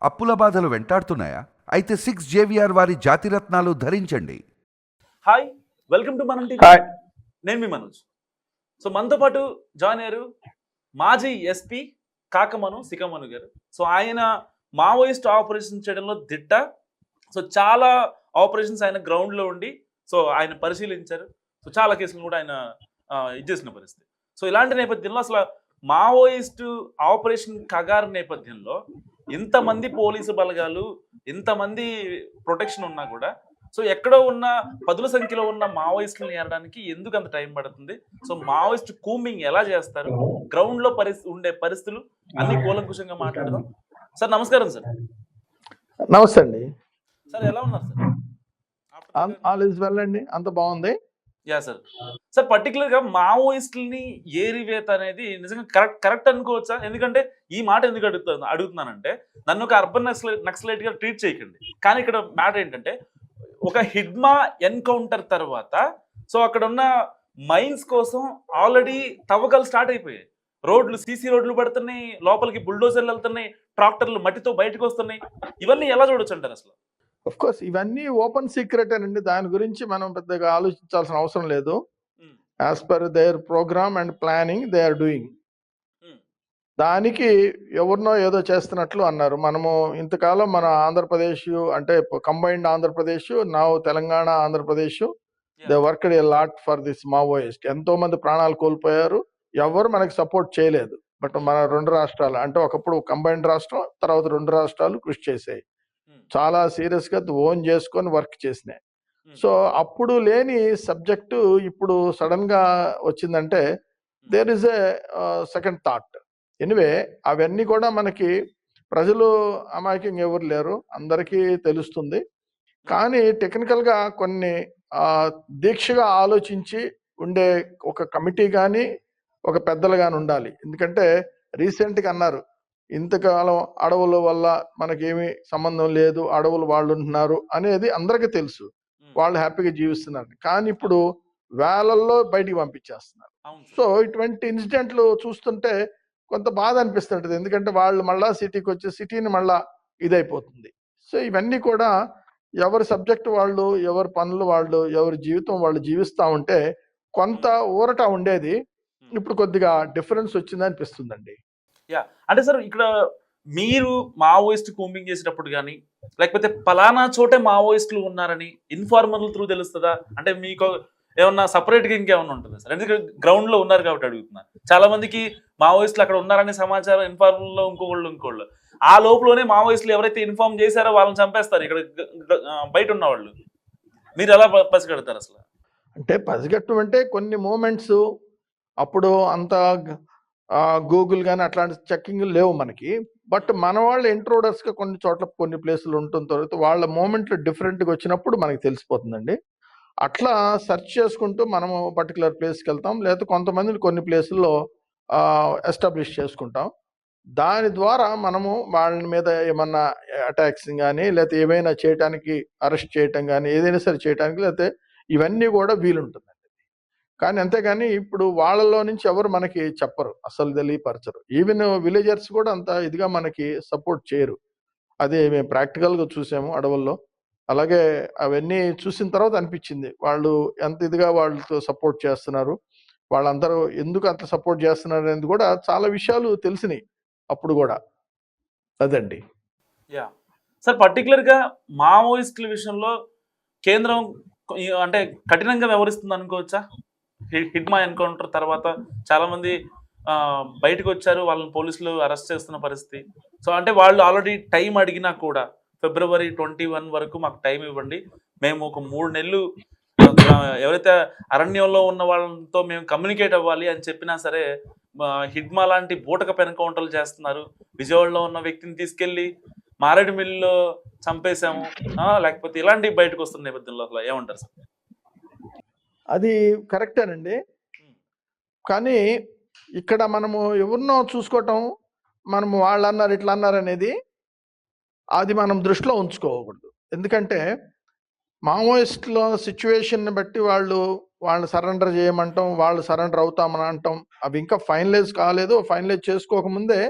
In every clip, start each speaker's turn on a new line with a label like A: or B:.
A: అప్పుల బాధలు వెంటాడుతున్నాయా? అయితే 6 జేవిఆర్ వారి జాతిరత్నాలు ధరించండి.
B: హాయ్, వెల్కమ్ టు మనం టీవీ.
C: హాయ్.
B: నేను మీ మనోజ్. సో మనతో పాటు జాయిన్ అయ్యారు మాజీ ఎస్పీ కాకమను సికమను గారు. సో ఆయన మావోయిస్ట్ ఆపరేషన్ చేయడంలో దిట్ట. సో చాలా ఆపరేషన్స్ ఆయన గ్రౌండ్లో ఉండి సో ఆయన పరిశీలించారు. సో చాలా కేసులు కూడా ఆయన ఇది చేసిన పరిస్థితి. సో ఇలాంటి నేపథ్యంలో అసలు మావోయిస్ట్ ఆపరేషన్ కగారు నేపథ్యంలో ఇంతమంది పోలీసు బలగాలు, ఇంతమంది ప్రొటెక్షన్ ఉన్నా కూడా సో ఎక్కడో ఉన్న పదుల సంఖ్యలో ఉన్న మావోయిస్టులను ఏరడానికి ఎందుకు అంత టైం పడుతుంది? సో మావోయిస్ట్ కూంబింగ్ ఎలా చేస్తారు, గ్రౌండ్ లో ఉండే పరిస్థితులు అన్ని కూలంకుషంగా మాట్లాడదాం. సార్ నమస్కారం. సార్
C: నమస్తే అండి.
B: సార్ ఎలా ఉన్నారు సార్?
C: ఆల్ ఇస్ వెల్ అండి, అంత బాగుంది.
B: Yeah sir. సార్ పర్టికులర్ గా మావోయిస్టులని ఏరివేత అనేది నిజంగా కరెక్ట్ అనుకోవచ్చా? ఎందుకంటే ఈ మాట ఎందుకు అడుగుతున్నానంటే, నన్ను ఒక అర్బన్ నక్సలైట్ గా ట్రీట్ చేయకండి, కానీ ఇక్కడ మ్యాటర్ ఏంటంటే ఒక హిడ్మా ఎన్కౌంటర్ తర్వాత సో అక్కడ ఉన్న మైన్స్ కోసం ఆల్రెడీ తవ్వకాలు స్టార్ట్ అయిపోయాయి. రోడ్లు, సీసీ రోడ్లు పడుతున్నాయి, లోపలికి బుల్డోజర్లు వెళ్తున్నాయి, ట్రాక్టర్లు మట్టితో బయటకు వస్తున్నాయి. ఇవన్నీ ఎలా చూడొచ్చు అంటారు అసలు?
C: ఆఫ్ కోర్స్ ఇవన్నీ ఓపెన్ సీక్రెట్ అండి, దాని గురించి మనం పెద్దగా ఆలోచించాల్సిన అవసరం లేదు. As per their programme and planning they are doing. దానికి ఎవరినో ఏదో చేస్తున్నట్లు అన్నారు. మనము ఇంతకాలం మన ఆంధ్రప్రదేశ్ అంటే combined Andhra Pradesh, now Telangana Andhra Pradesh, they worked a lot for this Maoist. ఎంతో మంది ప్రాణాలు కోల్పోయారు, ఎవరు మనకి సపోర్ట్ చేయలేదు. బట్ మన రెండు రాష్ట్రాలు అంటే ఒకప్పుడు కంబైన్డ్ రాష్ట్రం, తర్వాత రెండు రాష్ట్రాలు కృషి చేసాయి, చాలా సీరియస్ గా ఓన్ చేసుకొని వర్క్ చేసినాయి. సో అప్పుడు లేని సబ్జెక్టు ఇప్పుడు సడన్ గా వచ్చిందంటే there is a second thought. Anyway అవన్నీ కూడా మనకి ప్రజలు అమాయకంగా ఎవరు లేరు, అందరికీ తెలుస్తుంది. కానీ టెక్నికల్ గా కొన్ని దీక్షగా ఆలోచించి ఉండే ఒక కమిటీ కానీ ఒక పెద్దలు కానీ ఉండాలి. ఎందుకంటే రీసెంట్ గా అన్నారు, ఇంతకాలం అడవుల వల్ల మనకేమీ సంబంధం లేదు, అడవులు వాళ్ళు ఉంటున్నారు అనేది అందరికీ తెలుసు, వాళ్ళు హ్యాపీగా జీవిస్తున్నారు. కానీ ఇప్పుడు వేలల్లో బయటికి పంపించేస్తున్నారు. సో ఇటువంటి ఇన్సిడెంట్లు చూస్తుంటే కొంత బాధ అనిపిస్తుంటది, ఎందుకంటే వాళ్ళు మళ్ళా సిటీకి వచ్చి సిటీని మళ్ళా ఇదైపోతుంది. సో ఇవన్నీ కూడా ఎవరి సబ్జెక్ట్ వాళ్ళు, ఎవరి పనులు వాళ్ళు, ఎవరి జీవితం వాళ్ళు జీవిస్తూ ఉంటే కొంత ఊరట ఉండేది. ఇప్పుడు కొద్దిగా డిఫరెన్స్ వచ్చింది అనిపిస్తుందండి.
B: యా, అంటే సార్ ఇక్కడ మీరు మావోయిస్ట్ కూంబింగ్ చేసేటప్పుడు కానీ లేకపోతే పలానా చోటే మావోయిస్టులు ఉన్నారని ఇన్ఫార్మర్ల త్రూ తెలుస్తుందా? అంటే మీకు ఏమన్నా సపరేట్గా ఇంకేమన్నా ఉంటుంది సార్? ఎందుకంటే గ్రౌండ్ లో ఉన్నారు కాబట్టి అడుగుతున్నారు. చాలా మందికి మావోయిస్టులు అక్కడ ఉన్నారనే సమాచారం ఇన్ఫార్మర్లో ఇంకోళ్ళు ఆ లోపలనే మావోయిస్టులు ఎవరైతే ఇన్ఫార్మ్ చేశారో వాళ్ళని చంపేస్తారు ఇక్కడ బయట ఉన్న వాళ్ళు. మీరు ఎలా పసిగడతారు అసలు?
C: అంటే పసిగట్టం అంటే కొన్ని మూమెంట్స్ అప్పుడు అంత గూగుల్ కానీ అట్లాంటి చెక్కింగ్ లేవు మనకి. బట్ మన వాళ్ళు ఇంట్రోడర్స్ గా కొన్ని చోట్ల కొన్ని ప్లేసులు ఉంటుంది, తర్వాత వాళ్ళ మూమెంట్లు డిఫరెంట్గా వచ్చినప్పుడు మనకి తెలిసిపోతుందండి. అట్లా సెర్చ్ చేసుకుంటూ మనము పర్టికులర్ ప్లేస్కి వెళ్తాం, లేదా కొంతమందిని కొన్ని ప్లేసుల్లో ఎస్టాబ్లిష్ చేసుకుంటాం. దాని ద్వారా మనము వాళ్ళ మీద ఏమన్నా అటాక్స్ కానీ లేకపోతే ఏమైనా చేయటానికి, అరెస్ట్ చేయటం కానీ ఏదైనా సరే చేయటానికి లేకపోతే ఇవన్నీ కూడా వీలుంటుందండి. కానీ అంతేగాని ఇప్పుడు వాళ్ళలో నుంచి ఎవరు మనకి చెప్పరు, అసలు తెలియపరచరు. ఈవెన్ విలేజర్స్ కూడా అంత ఇదిగా మనకి సపోర్ట్ చేయరు. అది మేము ప్రాక్టికల్గా చూసాము అడవుల్లో. అలాగే అవన్నీ చూసిన తర్వాత అనిపించింది వాళ్ళు ఎంత ఇదిగా వాళ్ళతో సపోర్ట్ చేస్తున్నారు, వాళ్ళందరూ ఎందుకు అంత సపోర్ట్ చేస్తున్నారు అనేది కూడా చాలా విషయాలు తెలిసినాయి అప్పుడు కూడా. అదండి.
B: యా సార్, పర్టికులర్గా మావోయిస్టుల విషయంలో కేంద్రం అంటే కఠినంగా వ్యవహరిస్తుంది అనుకోవచ్చా? హిడ్మా ఎన్కౌంటర్ తర్వాత చాలా మంది బయటకు వచ్చారు, వాళ్ళని పోలీసులు అరెస్ట్ చేస్తున్న పరిస్థితి. సో అంటే వాళ్ళు ఆల్రెడీ టైం అడిగినా కూడా February 21 వరకు మాకు టైం ఇవ్వండి, మేము ఒక 3 నెలలు ఎవరైతే అరణ్యంలో ఉన్న వాళ్ళతో మేము కమ్యూనికేట్ అవ్వాలి అని చెప్పినా సరే హిడ్మా లాంటి బూటకపు ఎన్కౌంటర్లు చేస్తున్నారు. విజయవాడలో ఉన్న వ్యక్తిని తీసుకెళ్లి మారేడుమిల్లిలో చంపేశాము, లేకపోతే ఇలాంటివి బయటకు వస్తున్న నేపథ్యంలో అసలు ఏమంటారు సార్?
C: అది కరెక్టేనండి, కానీ ఇక్కడ మనము ఎవరినో చూసుకోవటం, మనము వాళ్ళు అన్నారు ఇట్లా అన్నారు అనేది అది మనం దృష్టిలో ఉంచుకోకూడదు. ఎందుకంటే మావోయిస్టుల సిచ్యువేషన్ని బట్టి వాళ్ళు సరెండర్ చేయమంటాం, వాళ్ళు సరెండర్ అవుతామని అంటాం, అవి ఇంకా ఫైనలైజ్ కాలేదు. ఫైనలైజ్ చేసుకోకముందే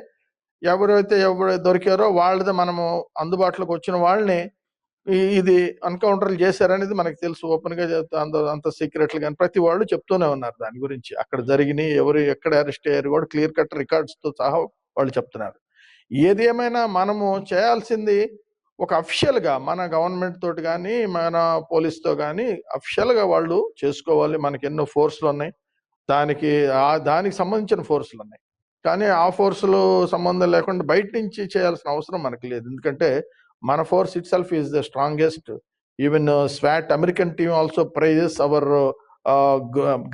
C: ఎవరు దొరికారో వాళ్ళది మనము అందుబాటులోకి వచ్చిన వాళ్ళని ఇది ఎన్కౌంటర్లు చేశారనేది మనకు తెలుసు. ఓపెన్ గా అంత సీక్రెట్లు కానీ ప్రతి వాళ్ళు చెప్తూనే ఉన్నారు దాని గురించి. అక్కడ జరిగినాయి, ఎవరు ఎక్కడ అరెస్ట్ అయ్యారు కూడా క్లియర్ కట్ రికార్డ్స్ తో సహా వాళ్ళు చెప్తున్నారు. ఏది ఏమైనా మనము చేయాల్సింది ఒక అఫీషియల్ గా మన గవర్నమెంట్ తోటి కానీ మన పోలీస్ తో కానీ అఫీషియల్ గా వాళ్ళు చేసుకోవాలి. మనకి ఎన్నో ఫోర్సులు ఉన్నాయి, దానికి సంబంధించిన ఫోర్సులు ఉన్నాయి. కానీ ఆ ఫోర్సులు సంబంధం లేకుండా బయట నుంచి చేయాల్సిన అవసరం మనకి లేదు. ఎందుకంటే మన force itself is the strongest. Even స్వాట్ American team also praises our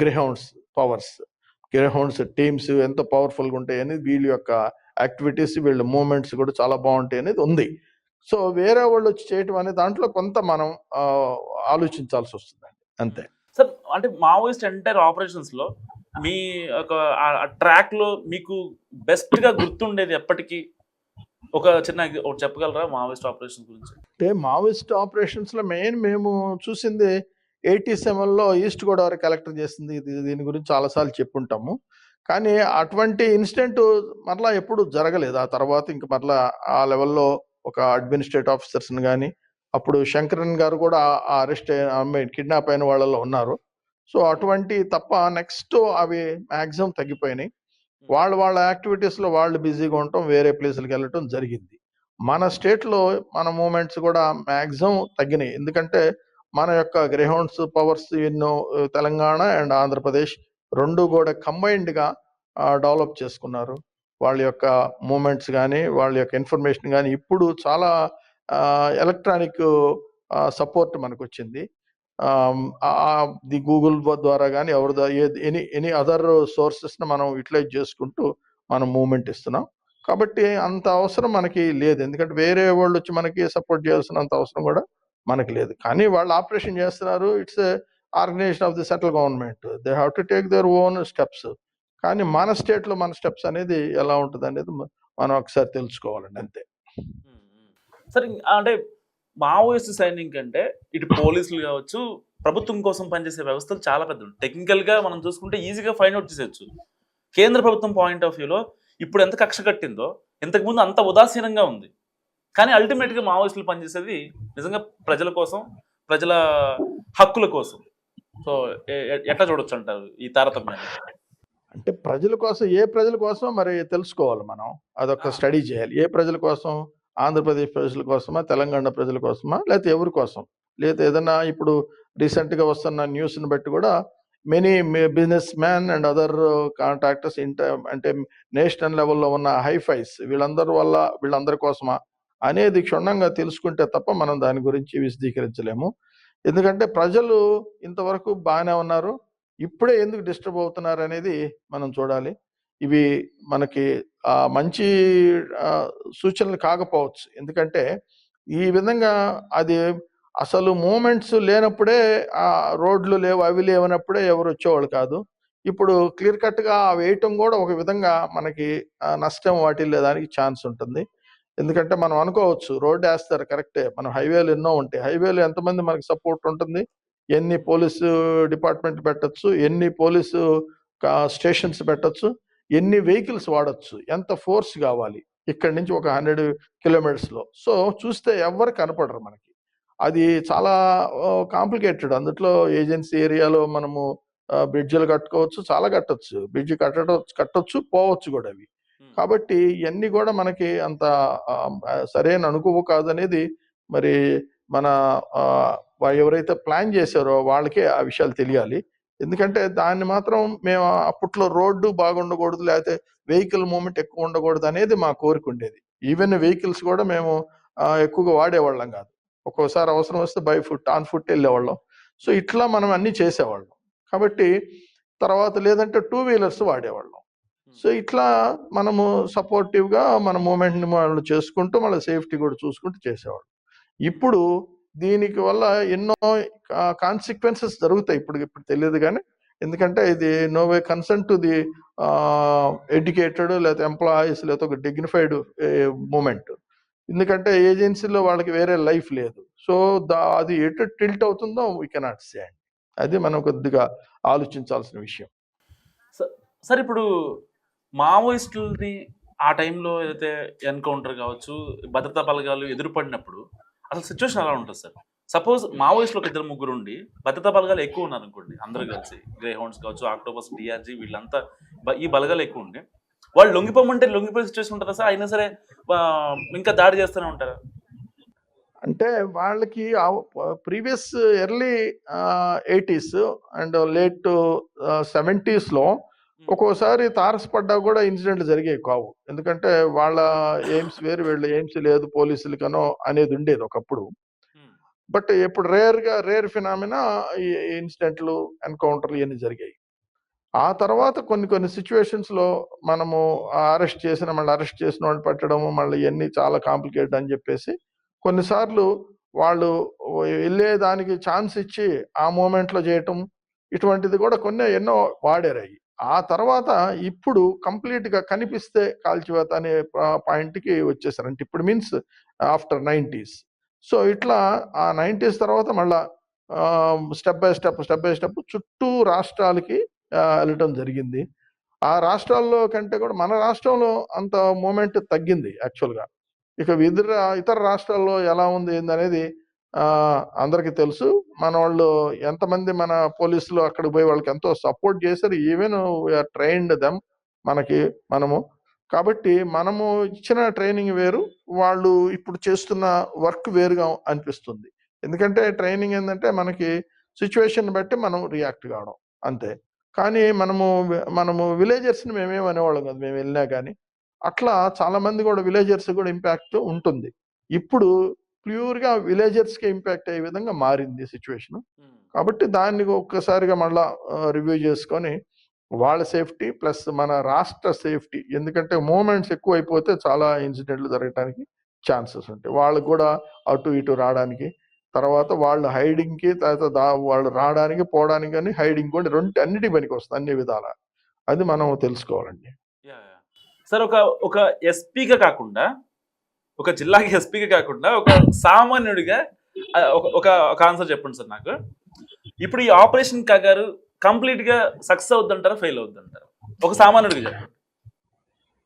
C: Greyhounds powers. Greyhounds teams ఎంత పవర్ఫుల్ గా ఉంటాయి అనేది, వీళ్ళ యొక్క యాక్టివిటీస్, వీళ్ళ మూమెంట్స్ కూడా చాలా బాగుంటాయి అనేది ఉంది. సో వేరే వాళ్ళు వచ్చి చేయటం అనే దాంట్లో కొంత మనం ఆలోచించాల్సి వస్తుందండి, అంతే.
B: సార్ అంటే మావోయిస్ట్ ఎంటైర్ ఆపరేషన్స్ లో మీ ఒక ట్రాక్ లో మీకు బెస్ట్ గా గుర్తుండేది ఎప్పటికీ ఒక చిన్న ఒకటి చెప్పగలరా మావోయిస్ట్ ఆపరేషన్ గురించి?
C: అంటే మావోయిస్ట్ ఆపరేషన్స్ లో మెయిన్ మేము చూసింది 87లో ఈస్ట్ గోదావరి కలెక్టర్ చేసింది. దీని గురించి చాలాసార్లు చెప్పుంటాము. కానీ అటువంటి ఇన్సిడెంట్ మరలా ఎప్పుడు జరగలేదు. ఆ తర్వాత ఇంక మరలా ఆ లెవెల్లో ఒక అడ్మినిస్ట్రేటివ్ ఆఫీసర్స్ని కానీ, అప్పుడు శంకరన్ గారు కూడా అరెస్ట్ కిడ్నాప్ అయిన వాళ్ళలో ఉన్నారు. సో అటువంటి తప్ప నెక్స్ట్ అవి మ్యాక్సిమం తగ్గిపోయినాయి. వాళ్ళ యాక్టివిటీస్ లో వాళ్ళు బిజీగా ఉండటం, వేరే ప్లేసులకు వెళ్ళటం జరిగింది. మన స్టేట్ లో మన మూమెంట్స్ కూడా మ్యాక్సిమం తగ్గినాయి. ఎందుకంటే మన యొక్క గ్రేహౌండ్స్ పవర్స్ ఎన్నో తెలంగాణ అండ్ ఆంధ్రప్రదేశ్ రెండు కూడా కంబైన్డ్ గా డెవలప్ చేసుకున్నారు. వాళ్ళ యొక్క మూమెంట్స్ కానీ, వాళ్ళ యొక్క ఇన్ఫర్మేషన్ కానీ ఇప్పుడు చాలా ఎలక్ట్రానిక్ సపోర్ట్ మనకు వచ్చింది. ది గూగుల్ ద్వారా కానీ ఎనీ అదర్ సోర్సెస్ ని మనం యూటిలైజ్ చేసుకుంటూ మనం మూవ్మెంట్ ఇస్తున్నాం. కాబట్టి అంత అవసరం మనకి లేదు. ఎందుకంటే వేరే వాళ్ళు వచ్చి మనకి సపోర్ట్ చేయాల్సినంత అవసరం కూడా మనకి లేదు. కానీ వాళ్ళు ఆపరేషన్ చేస్తున్నారు. It's organisation of the central government. They have to take their own steps. కానీ మన స్టేట్ లో మన స్టెప్స్ అనేది ఎలా ఉంటుంది అనేది మనం ఒకసారి తెలుసుకోవాలండి, అంతే.
B: సరే అంటే మావోయిస్ట్ సైనింగ్ అంటే ఇటు పోలీసులు కావచ్చు, ప్రభుత్వం కోసం పనిచేసే వ్యవస్థలు చాలా పెద్ద. టెక్నికల్ గా మనం చూసుకుంటే ఈజీగా ఫైండ్ అవుట్ చేసేయచ్చు. కేంద్ర ప్రభుత్వం పాయింట్ ఆఫ్ వ్యూలో ఇప్పుడు ఎంత కక్ష కట్టిందో ఇంతకుముందు అంత ఉదాసీనంగా ఉంది. కానీ అల్టిమేట్ గా మావోయిస్టులు పనిచేసేది నిజంగా ప్రజల కోసం, ప్రజల హక్కుల కోసం. సో ఎట్లా చూడొచ్చు అంటారు ఈ తారతమ్యాన్ని?
C: అంటే ప్రజల కోసం, ఏ ప్రజల కోసం మరి తెలుసుకోవాలి మనం. అదొక స్టడీ చేయాలి. ఏ ప్రజల కోసం? ఆంధ్రప్రదేశ్ ప్రజల కోసమా, తెలంగాణ ప్రజల కోసమా, లేకపోతే ఎవరి కోసం? లేదా ఏదన్నా ఇప్పుడు రీసెంట్ గా వస్తున్న న్యూస్ ని బట్టి కూడా many business man and other contractors అంటే నేషనల్ లెవెల్లో ఉన్న హైఫైస్ వీళ్ళందరి కోసమా అనేది క్షుణ్ణంగా తెలుసుకుంటే తప్ప మనం దాని గురించి విశదీకరించలేము. ఎందుకంటే ప్రజలు ఇంతవరకు బాగానే ఉన్నారు, ఇప్పుడే ఎందుకు డిస్టర్బ్ అవుతున్నారు అనేది మనం చూడాలి. ఇవి మనకి మంచి సూచనలు కాకపోవచ్చు. ఎందుకంటే ఈ విధంగా అది అసలు మూమెంట్స్ లేనప్పుడే, రోడ్లు లేవు అవి లేవనప్పుడే ఎవరు వచ్చేవాళ్ళు కాదు. ఇప్పుడు క్లియర్ కట్ గా వేయటం కూడా ఒక విధంగా మనకి నష్టం వాటిల్లేదానికి ఛాన్స్ ఉంటుంది. ఎందుకంటే మనం అనుకోవచ్చు రోడ్డు వేస్తారు కరెక్టే, మనం హైవేలు ఎన్నో ఉంటాయి, హైవేలు ఎంతమంది మనకి సపోర్ట్ ఉంటుంది, ఎన్ని పోలీసు డిపార్ట్మెంట్ పెట్టచ్చు, ఎన్ని పోలీసు స్టేషన్స్ పెట్టచ్చు, ఎన్ని వెహికల్స్ వాడచ్చు, ఎంత ఫోర్స్ కావాలి ఇక్కడి నుంచి ఒక 100 కిలోమీటర్స్ లో. సో చూస్తే ఎవరు కనపడరు మనకి. అది చాలా కాంప్లికేటెడ్. అందులో ఏజెన్సీ ఏరియాలో మనము బ్రిడ్జ్లు కట్టుకోవచ్చు, చాలా కట్టొచ్చు, బ్రిడ్జ్ కట్టొచ్చు పోవచ్చు కూడా అవి. కాబట్టి ఇవన్నీ కూడా మనకి అంత సరైన అనుకువ కాదనేది మరి మన ఎవరైతే ప్లాన్ చేశారో వాళ్ళకే ఆ విషయాలు తెలియాలి. ఎందుకంటే దాన్ని మాత్రం మేము అప్పట్లో రోడ్డు బాగుండకూడదు, లేకపోతే వెహికల్ మూవ్మెంట్ ఎక్కువ ఉండకూడదు అనేది మా కోరిక ఉండేది. ఈవెన్ వెహికల్స్ కూడా మేము ఎక్కువగా వాడేవాళ్ళం కాదు. ఒక్కోసారి అవసరం వస్తే బై ఫుట్, ఆన్ ఫుట్ వెళ్ళేవాళ్ళం. సో ఇట్లా మనం అన్ని చేసేవాళ్ళం. కాబట్టి తర్వాత లేదంటే 2 వీలర్స్ వాడేవాళ్ళం. సో ఇట్లా మనము సపోర్టివ్ గా మన మూమెంట్ ని వాళ్ళు చేసుకుంటూ మళ్ళీ సేఫ్టీ కూడా చూసుకుంటూ చేసేవాళ్ళం. ఇప్పుడు దీనికి వల్ల ఎన్నో కాన్సిక్వెన్సెస్ జరుగుతాయి. ఇప్పుడు తెలియదు కానీ, ఎందుకంటే ఇది no way concern to the educated లేకపోతే ఎంప్లాయీస్ లేకపోతే ఒక డిగ్నిఫైడ్ మూమెంట్. ఎందుకంటే ఏజెన్సీలో వాళ్ళకి వేరే లైఫ్ లేదు. సో అది ఎటు టిల్ట్ అవుతుందో వీ కెనాట్ సే. అది మనం కొద్దిగా ఆలోచించాల్సిన విషయం.
B: సార్ ఇప్పుడు మావోయిస్టులని ఆ టైంలో ఏదైతే ఎన్కౌంటర్ కావచ్చు, భద్రతా బలగాలు ఎదురుపడినప్పుడు అసలు సిచ్యువేషన్ ఎలా ఉంటుంది సార్? సపోజ్ మావోయిస్టులు ఒక ఇద్దరు ముగ్గురు ఉండి భద్రతా బలగాలు ఎక్కువ ఉన్నారు అనుకోండి, అందరూ కలిసి గ్రే హౌండ్స్ కావచ్చు, ఆక్టోపస్, డిఆర్జీ వీళ్ళంతా ఈ బలగాలు ఎక్కువ ఉండి వాళ్ళు లొంగిపోమంటే లొంగిపోయే సిచ్యువేషన్ ఉంటుందా సార్? అయినా సరే ఇంకా దాడి చేస్తూనే ఉంటారా?
C: అంటే వాళ్ళకి previous early 80s and late 70s లో ఒక్కోసారి తారసపడ్డా కూడా ఇన్సిడెంట్లు జరిగేవి కావు. ఎందుకంటే వాళ్ళ ఎయిమ్స్ వేరు, వీళ్ళ ఎయిమ్స్ లేదు పోలీసులకనో అనేది ఉండేది ఒకప్పుడు. బట్ ఇప్పుడు రేర్ ఫినామినా ఈ ఇన్సిడెంట్లు, ఎన్కౌంటర్లు ఇవన్నీ జరిగాయి. ఆ తర్వాత కొన్ని సిచ్యువేషన్స్ లో మనము అరెస్ట్ చేసిన వాళ్ళు పెట్టడము, మళ్ళీ ఇవన్నీ చాలా కాంప్లికేటెడ్ అని చెప్పేసి కొన్నిసార్లు వాళ్ళు వెళ్ళేదానికి ఛాన్స్ ఇచ్చి ఆ మూమెంట్ లో చేయటం, ఇటువంటిది కూడా ఎన్నో వాడారు. ఆ తర్వాత ఇప్పుడు కంప్లీట్ గా కనిపిస్తే కాల్చివేత అనే పాయింట్ కి వచ్చేసారు. అంటే ఇప్పుడు మీన్స్ ఆఫ్టర్ 90s. సో ఇట్లా ఆ 90s తర్వాత మళ్ళా స్టెప్ బై స్టెప్ చుట్టూ రాష్ట్రాలకి వెళ్ళటం జరిగింది. ఆ రాష్ట్రాల్లో కంటే కూడా మన రాష్ట్రంలో అంత మూమెంట్ తగ్గింది యాక్చువల్గా. ఇక ఇతర రాష్ట్రాల్లో ఎలా ఉంది ఏందనేది అందరికీ తెలుసు. మన వాళ్ళు ఎంతమంది మన పోలీసులు అక్కడికి పోయి వాళ్ళకి ఎంతో సపోర్ట్ చేశారు. ఈవెన్ వీఆర్ ట్రైన్డ్ దెమ్ మనము. కాబట్టి మనము ఇచ్చిన ట్రైనింగ్ వేరు, వాళ్ళు ఇప్పుడు చేస్తున్న వర్క్ వేరుగా అనిపిస్తుంది. ఎందుకంటే ట్రైనింగ్ ఏంటంటే మనకి సిచ్యువేషన్ బట్టి మనం రియాక్ట్ కావడం అంతే. కానీ మనము విలేజర్స్ని మేమేం అనేవాళ్ళం కదా మేము వెళ్ళినా కానీ. అట్లా చాలా మంది కూడా విలేజర్స్ కూడా ఇంపాక్ట్ ఉంటుంది. ఇప్పుడు ప్యూర్గా విలేజర్స్కి ఇంపాక్ట్ అయ్యే విధంగా మారింది సిచ్యువేషన్. కాబట్టి దాన్ని ఒక్కసారిగా మళ్ళా రివ్యూ చేసుకొని వాళ్ళ సేఫ్టీ ప్లస్ మన రాష్ట్ర సేఫ్టీ, ఎందుకంటే మూమెంట్స్ ఎక్కువ అయిపోతే చాలా ఇన్సిడెంట్లు జరగడానికి ఛాన్సెస్ ఉంటాయి. వాళ్ళకు కూడా అటు ఇటు రావడానికి, తర్వాత వాళ్ళు హైడింగ్కి, తర్వాత వాళ్ళు రావడానికి పోవడానికి, కానీ హైడింగ్ కూడా అన్నిటికి పనికి వస్తుంది అన్ని విధాల. అది మనం తెలుసుకోవాలండి.
B: సార్ ఒక ఎస్పీగా కాకుండా, ఒక జిల్లాకి ఎస్పీగా కాకుండా ఒక సామాన్యుడిగా ఒక ఆన్సర్ చెప్పండి సార్ నాకు. ఇప్పుడు ఈ ఆపరేషన్ కాగారు కంప్లీట్ గా సక్సెస్ అవుద్దంటారా, ఫెయిల్ అవుద్దంటారా? ఒక సామాన్యుడిగా చెప్పండి.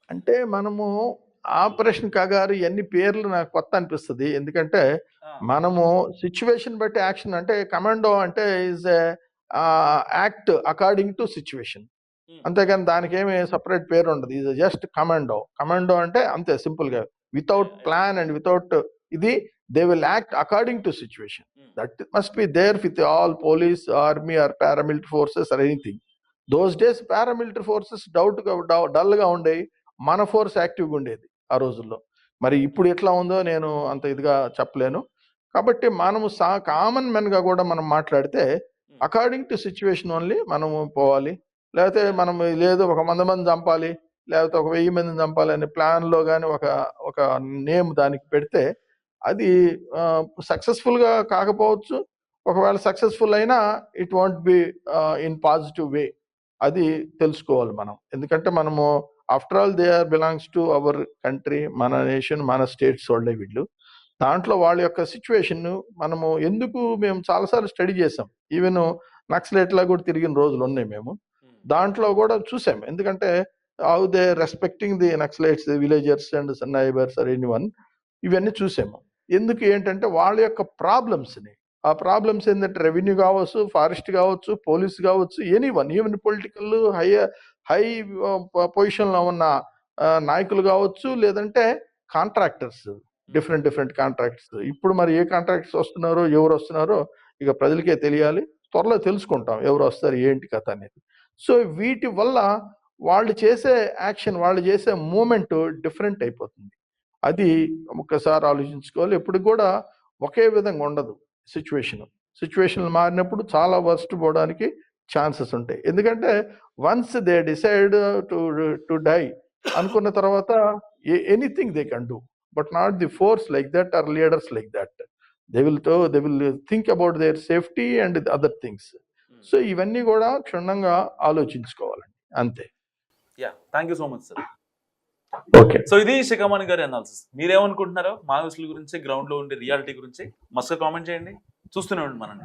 C: అంటే మనము ఆపరేషన్ కాగారు ఇవన్నీ పేర్లు నాకు కొత్త అనిపిస్తుంది. ఎందుకంటే మనము సిచ్యువేషన్ బట్టి యాక్షన్, అంటే కమాండో అంటే is act according to situation, అంతేగాని దానికి ఏమి సపరేట్ పేరు ఉండదు. ఈజ్ జస్ట్ కమాండో అంటే అంతే సింపుల్ గా, వితౌట్ ప్లాన్ అండ్ వితౌట్ ఇది they will act according to situation. That must be there with all police, army or paramilitary forces or anything. Those days paramilitary forces dull గా ఉండేవి, మన force యాక్టివ్గా ఉండేది ఆ రోజుల్లో. మరి ఇప్పుడు ఎట్లా ఉందో నేను అంత ఇదిగా చెప్పలేను. కాబట్టి మనము కామన్ మెన్ గా కూడా మనం మాట్లాడితే అకార్డింగ్ టు సిచ్యువేషన్ ఓన్లీ మనము పోవాలి. లేకపోతే మనం లేదు ఒక 100 మంది చంపాలి, లేకపోతే ఒక 1000 మందిని చంపాలి అనే ప్లాన్లో కానీ ఒక నేమ్ దానికి పెడితే అది సక్సెస్ఫుల్గా కాకపోవచ్చు. ఒకవేళ సక్సెస్ఫుల్ అయినా it want be in positive way. అది తెలుసుకోవాలి మనం. ఎందుకంటే మనము after all they are belongs to our country, మన నేషన్, మన స్టేట్స్ వాళ్ళే వీళ్ళు. దాంట్లో వాళ్ళ యొక్క సిచ్యువేషన్ మేము చాలాసార్లు స్టడీ చేసాం. ఈవెన్ నక్సలైట్లా కూడా తిరిగిన రోజులు ఉన్నాయి మేము. దాంట్లో కూడా చూసాం. ఎందుకంటే how they respecting the naxalites, villagers and neighbours or anyone, ఇవన్నీ చూసాము. ఏంటంటే వాళ్ళ యొక్క ప్రాబ్లమ్స్ని, ఆ ప్రాబ్లమ్స్ ఏంటంటే రెవెన్యూ కావచ్చు, ఫారెస్ట్ కావచ్చు, పోలీస్ కావచ్చు, ఎనీవన్, ఈవెన్ పొలిటికల్ హై పొజిషన్లో ఉన్న నాయకులు కావచ్చు, లేదంటే కాంట్రాక్టర్స్, డిఫరెంట్ కాంట్రాక్టర్స్. ఇప్పుడు మరి ఏ కాంట్రాక్టర్స్ వస్తున్నారో, ఎవరు వస్తున్నారో ఇక ప్రజలకే తెలియాలి. త్వరలో తెలుసుకుంటాం ఎవరు వస్తారు, ఏంటి కథ అనేది. సో వీటి వల్ల వాళ్ళు చేసే యాక్షన్, వాళ్ళు చేసే మూమెంట్ డిఫరెంట్ అయిపోతుంది. అది ఒక్కసారి ఆలోచించుకోవాలి. ఎప్పుడు కూడా ఒకే విధంగా ఉండదు సిచ్యువేషన్ మారినప్పుడు చాలా వర్స్ట్ పోవడానికి ఛాన్సెస్ ఉంటాయి. ఎందుకంటే once they decide to die అనుకున్న తర్వాత anything they can do, but not the force like that or leaders like that. They will think about their safety and other things. So ఇవన్నీ కూడా క్షుణ్ణంగా ఆలోచించుకోవాలండి, అంతే.
B: Thank you so much sir.
C: Okay.
B: So ఇది శిఖామణి గారి analysis. మీరేమనుకుంటున్నారో మావోయిస్టుల గురించి, ground లో ఉండే రియాలిటీ గురించి మస్తు కామెంట్ చేయండి. చూస్తూనే ఉండండి మనం.